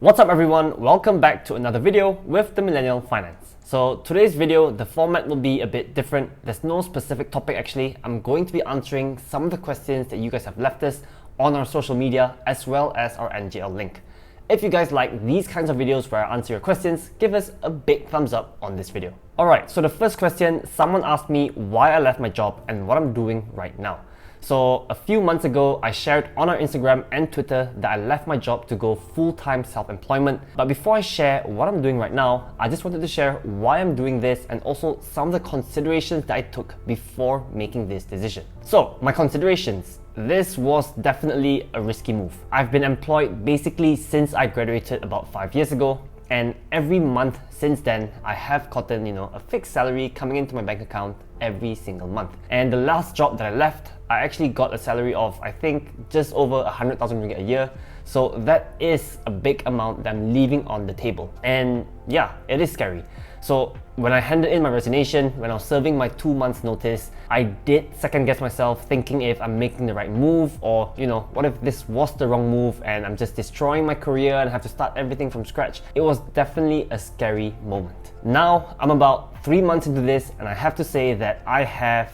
What's up everyone, welcome back to another video with the Millennial Finance. So today's video, the format will be a bit different. There's no specific topic actually. I'm going to be answering some of the questions that you guys have left us on our social media as well as our NGL link. If you guys like these kinds of videos where I answer your questions, give us a big thumbs up on this video. Alright, so the first question, someone asked me why I left my job and what I'm doing right now. So a few months ago, I shared on our Instagram and Twitter that I left my job to go full-time self-employment. But before I share what I'm doing right now, I just wanted to share why I'm doing this and also some of the considerations that I took before making this decision. So my considerations. This was definitely a risky move. I've been employed basically since I graduated about 5 years ago. And every month since then, I have gotten, a fixed salary coming into my bank account every single month. And the last job that I left, I actually got a salary of, I think, just over 100,000 ringgit a year. So that is a big amount that I'm leaving on the table. And yeah, it is scary. So when I handed in my resignation, when I was serving my 2 months notice, I did second guess myself thinking if I'm making the right move or, what if this was the wrong move and I'm just destroying my career and have to start everything from scratch. It was definitely a scary moment. Now, I'm about 3 months into this and I have to say that I have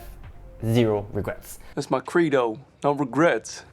zero regrets. That's my credo, no regrets.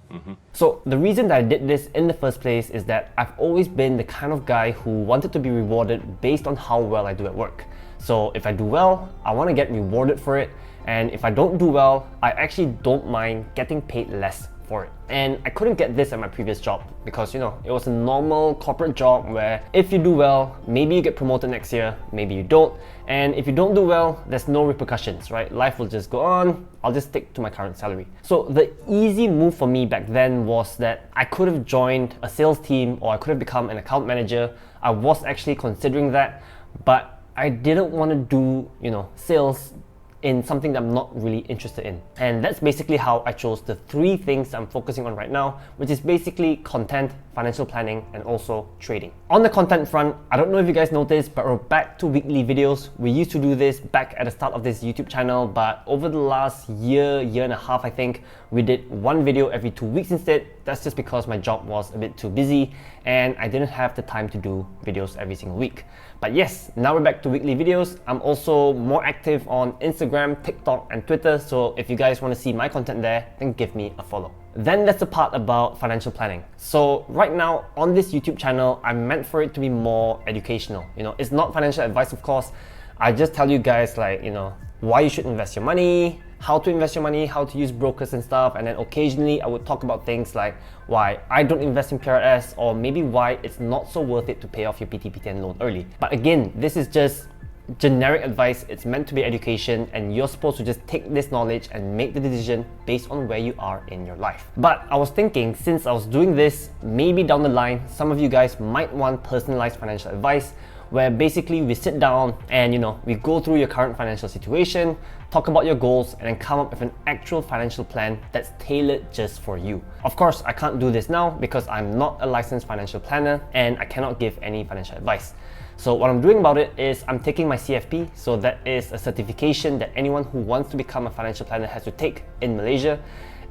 So the reason that I did this in the first place is that I've always been the kind of guy who wanted to be rewarded based on how well I do at work. So if I do well, I want to get rewarded for it. And if I don't do well, I actually don't mind getting paid less for it. And I couldn't get this at my previous job because, it was a normal corporate job where if you do well, maybe you get promoted next year, maybe you don't. And if you don't do well, there's no repercussions, right? Life will just go on. I'll just stick to my current salary. So the easy move for me back then was that I could have joined a sales team or I could have become an account manager. I was actually considering that, but I didn't want to do, sales in something that I'm not really interested in. And that's basically how I chose the 3 things I'm focusing on right now, which is basically content, financial planning, and also trading. On the content front, I don't know if you guys noticed, but we're back to weekly videos. We used to do this back at the start of this YouTube channel, but over the last year and a half, I think, we did 1 video every 2 weeks instead. That's just because my job was a bit too busy and I didn't have the time to do videos every single week. But yes, now we're back to weekly videos. I'm also more active on Instagram, TikTok, and Twitter. So if you guys want to see my content there, then give me a follow. Then that's the part about financial planning. So right now on this YouTube channel, I'm meant for it to be more educational. It's not financial advice, of course. I just tell you guys why you should invest your money, how to invest your money, how to use brokers and stuff, and then occasionally I would talk about things like why I don't invest in PRS or maybe why it's not so worth it to pay off your PT/PTN loan early. But again, this is just generic advice. It's meant to be education and you're supposed to just take this knowledge and make the decision based on where you are in your life. But I was thinking, since I was doing this, maybe down the line, some of you guys might want personalized financial advice where basically we sit down and we go through your current financial situation, talk about your goals, and then come up with an actual financial plan that's tailored just for you. Of course, I can't do this now because I'm not a licensed financial planner and I cannot give any financial advice. So what I'm doing about it is I'm taking my CFP, so that is a certification that anyone who wants to become a financial planner has to take in Malaysia.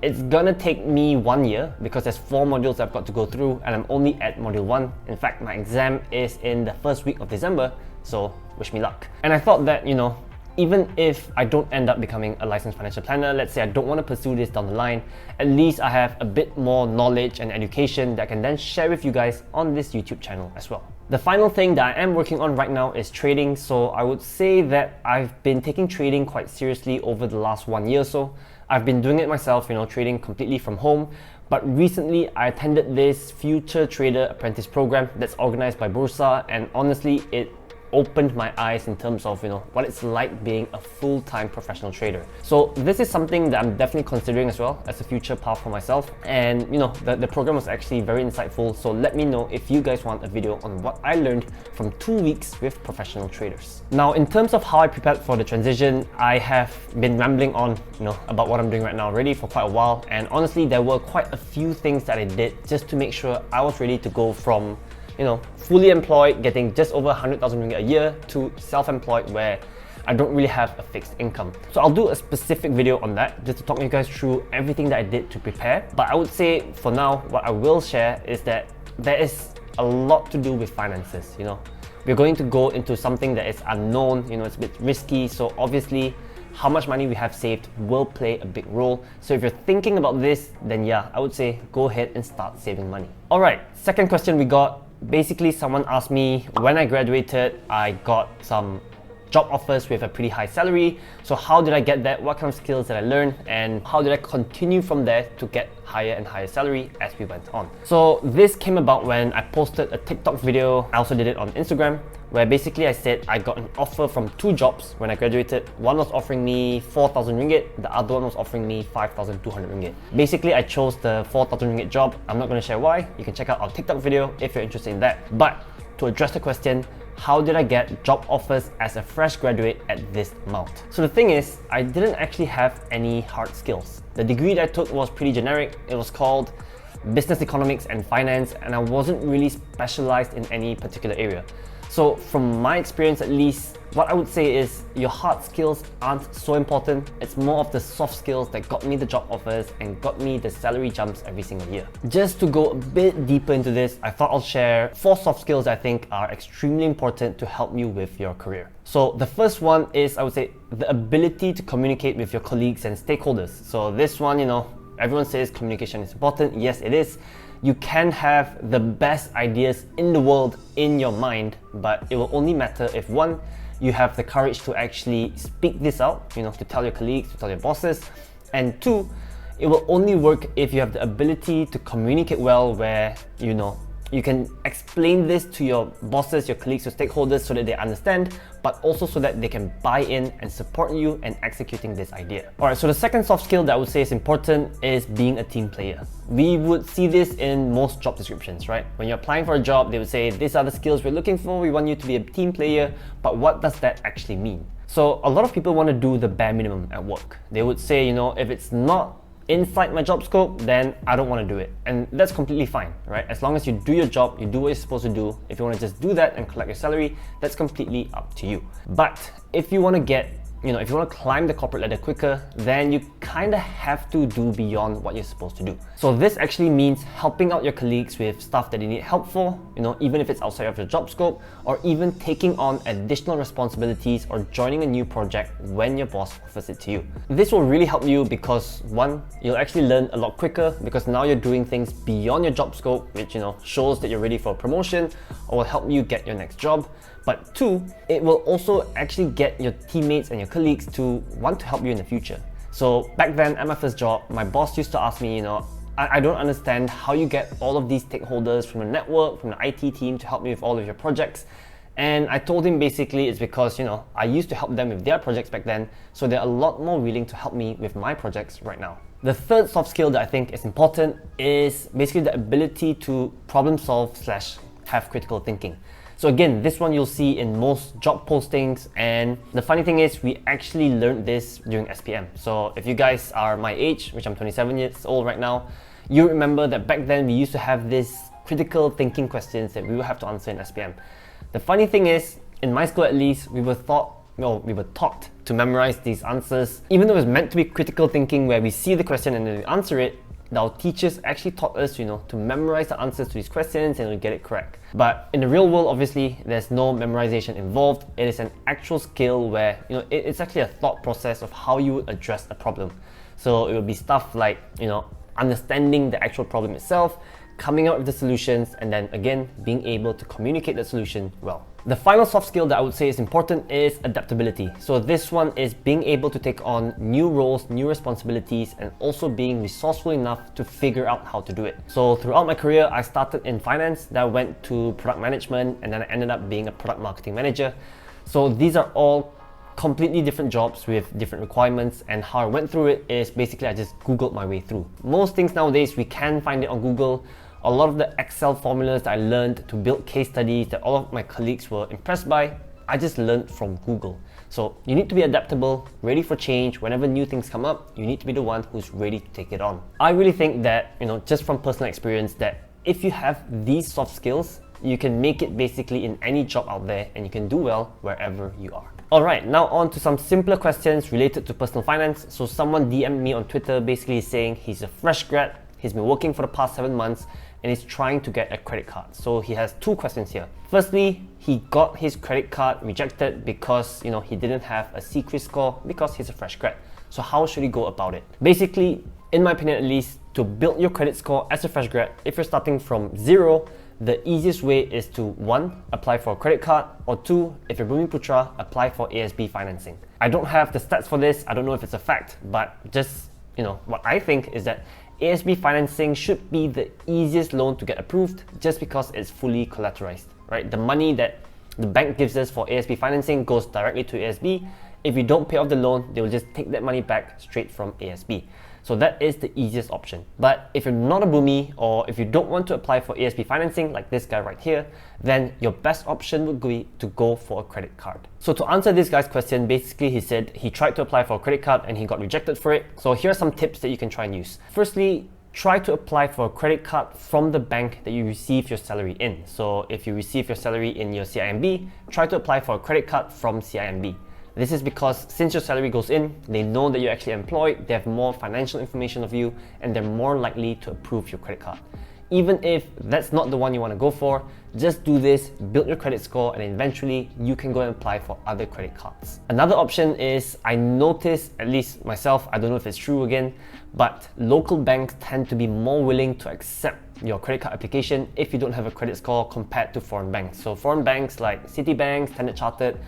It's gonna take me 1 year because there's 4 modules I've got to go through and I'm only at module 1. In fact, my exam is in the first week of December, so wish me luck. And I thought that, even if I don't end up becoming a licensed financial planner, let's say I don't want to pursue this down the line, at least I have a bit more knowledge and education that I can then share with you guys on this YouTube channel as well. The final thing that I am working on right now is trading. So I would say that I've been taking trading quite seriously over the last 1 year or so. I've been doing it myself, trading completely from home. But recently I attended this Future Trader Apprentice program that's organized by Bursa, and honestly, it opened my eyes in terms of what it's like being a full-time professional trader. So this is something that I'm definitely considering as well as a future path for myself. And the program was actually very insightful. So let me know if you guys want a video on what I learned from 2 weeks with professional traders. Now, in terms of how I prepared for the transition, I have been rambling on about what I'm doing right now already for quite a while. And honestly, there were quite a few things that I did just to make sure I was ready to go from fully employed, getting just over 100,000 ringgit a year, to self-employed where I don't really have a fixed income. So I'll do a specific video on that, just to talk you guys through everything that I did to prepare. But I would say for now, what I will share is that there is a lot to do with finances, you know. We're going to go into something that is unknown, you know, it's a bit risky, so obviously how much money we have saved will play a big role. So if you're thinking about this, then yeah, I would say go ahead and start saving money. Alright, second question we got. Basically, someone asked me, when I graduated, I got some job offers with a pretty high salary. So how did I get that? What kind of skills did I learn? And how did I continue from there to get higher and higher salary as we went on? So this came about when I posted a TikTok video. I also did it on Instagram, where basically I said I got an offer from 2 jobs when I graduated. One was offering me 4,000 ringgit, the other one was offering me 5,200 ringgit. Basically, I chose the 4,000 ringgit job. I'm not going to share why. You can check out our TikTok video if you're interested in that. But to address the question, how did I get job offers as a fresh graduate at this amount? So the thing is, I didn't actually have any hard skills. The degree that I took was pretty generic. It was called Business Economics and Finance, and I wasn't really specialized in any particular area. So from my experience at least, what I would say is your hard skills aren't so important. It's more of the soft skills that got me the job offers and got me the salary jumps every single year. Just to go a bit deeper into this, I thought I'll share 4 soft skills I think are extremely important to help you with your career. So the first one is, I would say, the ability to communicate with your colleagues and stakeholders. So this one, you know, everyone says communication is important. Yes, it is. You can have the best ideas in the world in your mind, but it will only matter if 1, you have the courage to actually speak this out, you know, to tell your colleagues, to tell your bosses, and 2, it will only work if you have the ability to communicate well, where, you know, you can explain this to your bosses, your colleagues, your stakeholders so that they understand, but also so that they can buy in and support you in executing this idea. Alright, so the second soft skill that I would say is important is being a team player. We would see this in most job descriptions, right? When you're applying for a job, they would say, these are the skills we're looking for, we want you to be a team player, but what does that actually mean? So a lot of people want to do the bare minimum at work. They would say, you know, if it's not inside my job scope, then I don't want to do it. And that's completely fine, right? As long as you do your job, you do what you're supposed to do. If you want to just do that and collect your salary, that's completely up to you. But if you want to get, you know, if you want to climb the corporate ladder quicker, then you kind of have to do beyond what you're supposed to do. So this actually means helping out your colleagues with stuff that they need help for, you know, even if it's outside of your job scope, or even taking on additional responsibilities or joining a new project when your boss offers it to you. This will really help you because 1, you'll actually learn a lot quicker because now you're doing things beyond your job scope, which, you know, shows that you're ready for a promotion or will help you get your next job. But 2, it will also actually get your teammates and your colleagues to want to help you in the future. So back then at my first job, my boss used to ask me, you know, I don't understand how you get all of these stakeholders from the network, from the IT team to help me with all of your projects. And I told him basically it's because, you know, I used to help them with their projects back then, so they're a lot more willing to help me with my projects right now. The third soft skill that I think is important is basically the ability to problem solve / have critical thinking. So again, this one you'll see in most job postings, and the funny thing is we actually learned this during SPM. So if you guys are my age, which I'm 27 years old right now, you remember that back then we used to have these critical thinking questions that we would have to answer in SPM. The funny thing is, in my school at least, we were taught to memorize these answers. Even though it was meant to be critical thinking where we see the question and then we answer it, our teachers actually taught us, you know, to memorize the answers to these questions and to get it correct. But in the real world, obviously, there's no memorization involved. It is an actual skill where, you know, it's actually a thought process of how you would address a problem. So it would be stuff like, you know, understanding the actual problem itself, coming up with the solutions, and then again, being able to communicate the solution well. The final soft skill that I would say is important is adaptability. So this one is being able to take on new roles, new responsibilities, and also being resourceful enough to figure out how to do it. So throughout my career, I started in finance, then I went to product management, and then I ended up being a product marketing manager. So these are all completely different jobs with different requirements, and how I went through it is basically I just Googled my way through. Most things nowadays, we can find it on Google. A lot of the Excel formulas that I learned to build case studies that all of my colleagues were impressed by, I just learned from Google. So you need to be adaptable, ready for change. Whenever new things come up, you need to be the one who's ready to take it on. I really think that, you know, just from personal experience, that if you have these soft skills, you can make it basically in any job out there and you can do well wherever you are. Alright, now on to some simpler questions related to personal finance. So someone DM'd me on Twitter basically saying he's a fresh grad, he's been working for the past 7 months, and he's trying to get a credit card. So he has two questions here. Firstly, he got his credit card rejected because he didn't have a CCRIS score because he's a fresh grad. So how should he go about it? Basically, in my opinion at least, to build your credit score as a fresh grad, if you're starting from zero, the easiest way is to 1. Apply for a credit card, or 2. If you're Bumi Putra, apply for ASB financing. I don't have the stats for this, I don't know if it's a fact, but just what I think is that ASB financing should be the easiest loan to get approved just because it's fully collateralized, right? The money that the bank gives us for ASB financing goes directly to ASB. If you don't pay off the loan, they will just take that money back straight from ASB. So that is the easiest option. But if you're not a Bumi, or if you don't want to apply for ASB financing like this guy right here, then your best option would be to go for a credit card. So to answer this guy's question, basically he said he tried to apply for a credit card and he got rejected for it. So here are some tips that you can try and use. Firstly, try to apply for a credit card from the bank that you receive your salary in. So if you receive your salary in your CIMB, try to apply for a credit card from CIMB. This is because since your salary goes in, they know that you're actually employed, they have more financial information of you, and they're more likely to approve your credit card. Even if that's not the one you want to go for, just do this, build your credit score, and eventually you can go and apply for other credit cards. Another option is, I noticed, at least myself, I don't know if it's true again, but local banks tend to be more willing to accept your credit card application if you don't have a credit score compared to foreign banks. So foreign banks like Citibank, Standard Chartered,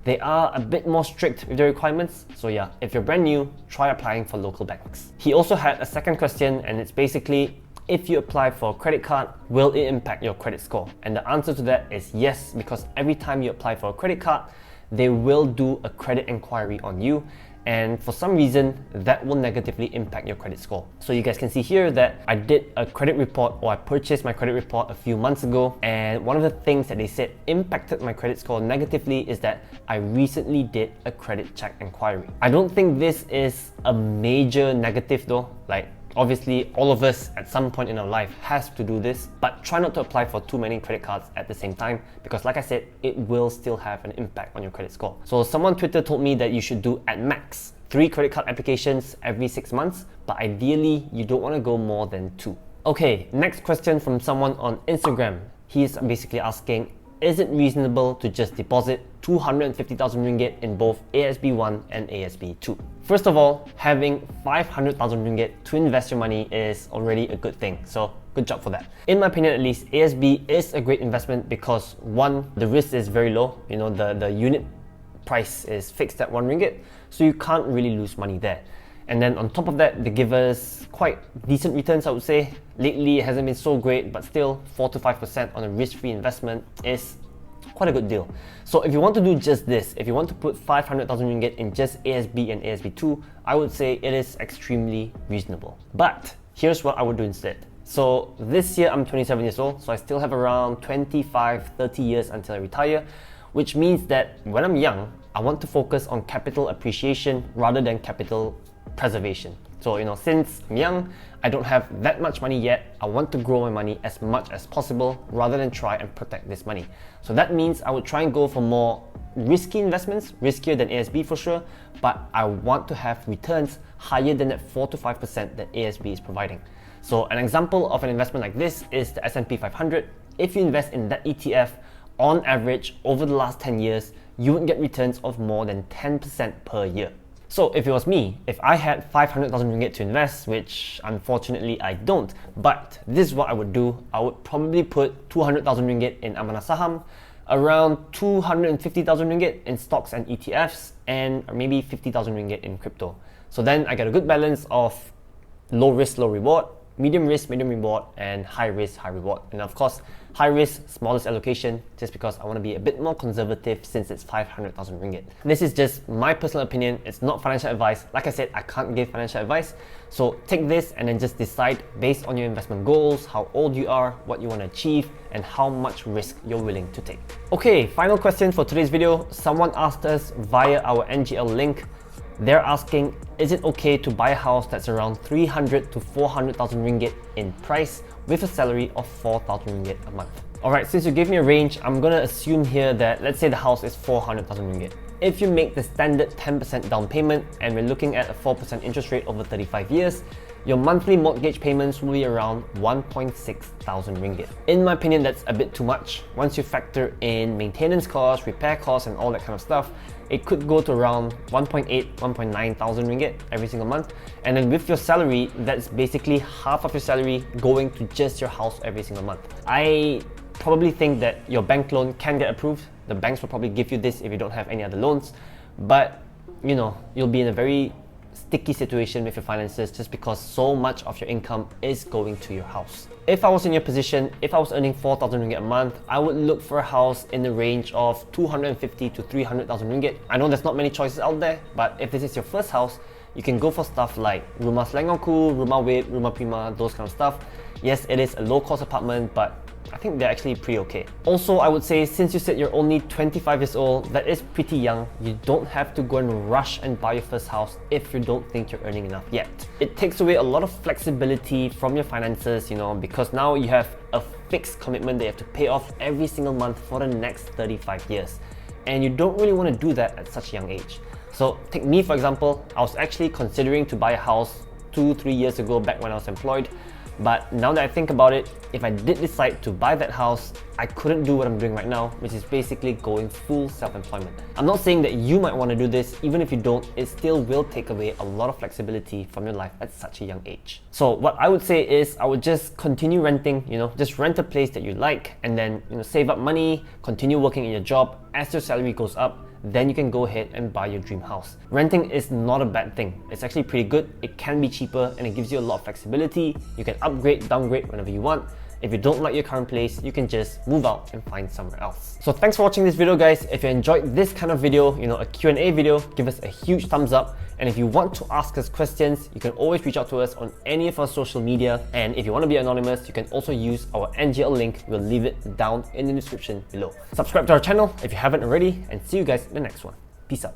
they are a bit more strict with their requirements. So yeah, if you're brand new, try applying for local banks. He also had a second question, and it's basically, if you apply for a credit card, will it impact your credit score? And the answer to that is yes, because every time you apply for a credit card, they will do a credit inquiry on you. And for some reason, that will negatively impact your credit score. So you guys can see here that I did a credit report, or I purchased my credit report a few months ago. And one of the things that they said impacted my credit score negatively is that I recently did a credit check inquiry. I don't think this is a major negative though. Like, obviously, all of us at some point in our life has to do this, but try not to apply for too many credit cards at the same time, because like I said, it will still have an impact on your credit score. So someone on Twitter told me that you should do at max 3 credit card applications every 6 months, but ideally you don't want to go more than 2. Okay, next question from someone on Instagram. He's basically asking, is it reasonable to just deposit 250,000 ringgit in both ASB1 and ASB2? First of all, having 500,000 ringgit to invest your money is already a good thing, so good job for that. In my opinion at least, ASB is a great investment because 1, the risk is very low, the unit price is fixed at 1 ringgit, so you can't really lose money there. And then on top of that, they give us quite decent returns, I would say. Lately, it hasn't been so great, but still 4 to 5% on a risk-free investment is quite a good deal. So if you want to do just this, if you want to put 500,000 ringgit in just ASB and ASB2, I would say it is extremely reasonable. But here's what I would do instead. So this year I'm 27 years old, so I still have around 25, 30 years until I retire, which means that when I'm young, I want to focus on capital appreciation rather than capital preservation. So since I'm young, I don't have that much money yet, I want to grow my money as much as possible rather than try and protect this money. So that means I would try and go for more risky investments, riskier than ASB for sure, but I want to have returns higher than that 4 to 5% that ASB is providing. So an example of an investment like this is the S&P 500. If you invest in that ETF, on average over the last 10 years, you would get returns of more than 10% per year. So if it was me, if I had 500,000 ringgit to invest, which unfortunately I don't, but this is what I would do. I would probably put 200,000 ringgit in Amanah Saham, around 250,000 ringgit in stocks and ETFs, and maybe 50,000 ringgit in crypto. So then I get a good balance of low risk, low reward, medium risk, medium reward, and high risk, high reward. And of course, high risk, smallest allocation, just because I want to be a bit more conservative since it's 500,000 ringgit. This is just my personal opinion, it's not financial advice. Like I said, I can't give financial advice. So take this and then just decide based on your investment goals, how old you are, what you want to achieve, and how much risk you're willing to take. Okay, final question for today's video. Someone asked us via our NGL link. They're asking, is it okay to buy a house that's around 300 to 400,000 ringgit in price with a salary of 4,000 ringgit a month? Alright, since you gave me a range, I'm gonna assume here that let's say the house is 400,000 ringgit. If you make the standard 10% down payment and we're looking at a 4% interest rate over 35 years, your monthly mortgage payments will be around 1.6 thousand ringgit. In my opinion, that's a bit too much. Once you factor in maintenance costs, repair costs, and all that kind of stuff, it could go to around 1.8, 1.9 thousand ringgit every single month. And then with your salary, that's basically half of your salary going to just your house every single month. I probably think that your bank loan can get approved. The banks will probably give you this if you don't have any other loans, but you know, you'll be in a very sticky situation with your finances just because so much of your income is going to your house. If I was in your position, if I was earning 4,000 ringgit a month, I would look for a house in the range of 250 to 300,000 ringgit. I know there's not many choices out there, but if this is your first house, you can go for stuff like Rumah Selangorku, Rumah Wait, Rumah Prima, those kind of stuff. Yes, it is a low-cost apartment, but I think they're actually pretty okay. Also, I would say since you said you're only 25 years old, that is pretty young. You don't have to go and rush and buy your first house if you don't think you're earning enough yet. It takes away a lot of flexibility from your finances, you know, because now you have a fixed commitment that you have to pay off every single month for the next 35 years. And you don't really want to do that at such a young age. So take me for example, I was actually considering to buy a house 2-3 years ago back when I was employed. But now that I think about it, if I did decide to buy that house, I couldn't do what I'm doing right now, which is basically going full self-employment. I'm not saying that you might want to do this. Even if you don't, it still will take away a lot of flexibility from your life at such a young age. So what I would say is I would just continue renting, you know, just rent a place that you like and then, you know, save up money, continue working in your job. As your salary goes up, then you can go ahead and buy your dream house. Renting is not a bad thing. It's actually pretty good. It can be cheaper and it gives you a lot of flexibility. You can upgrade, downgrade whenever you want. If you don't like your current place, you can just move out and find somewhere else. So thanks for watching this video, guys. If you enjoyed this kind of video, you know, a Q&A video, give us a huge thumbs up. And if you want to ask us questions, you can always reach out to us on any of our social media. And if you want to be anonymous, you can also use our NGL link. We'll leave it down in the description below. Subscribe to our channel if you haven't already, and see you guys in the next one. Peace out.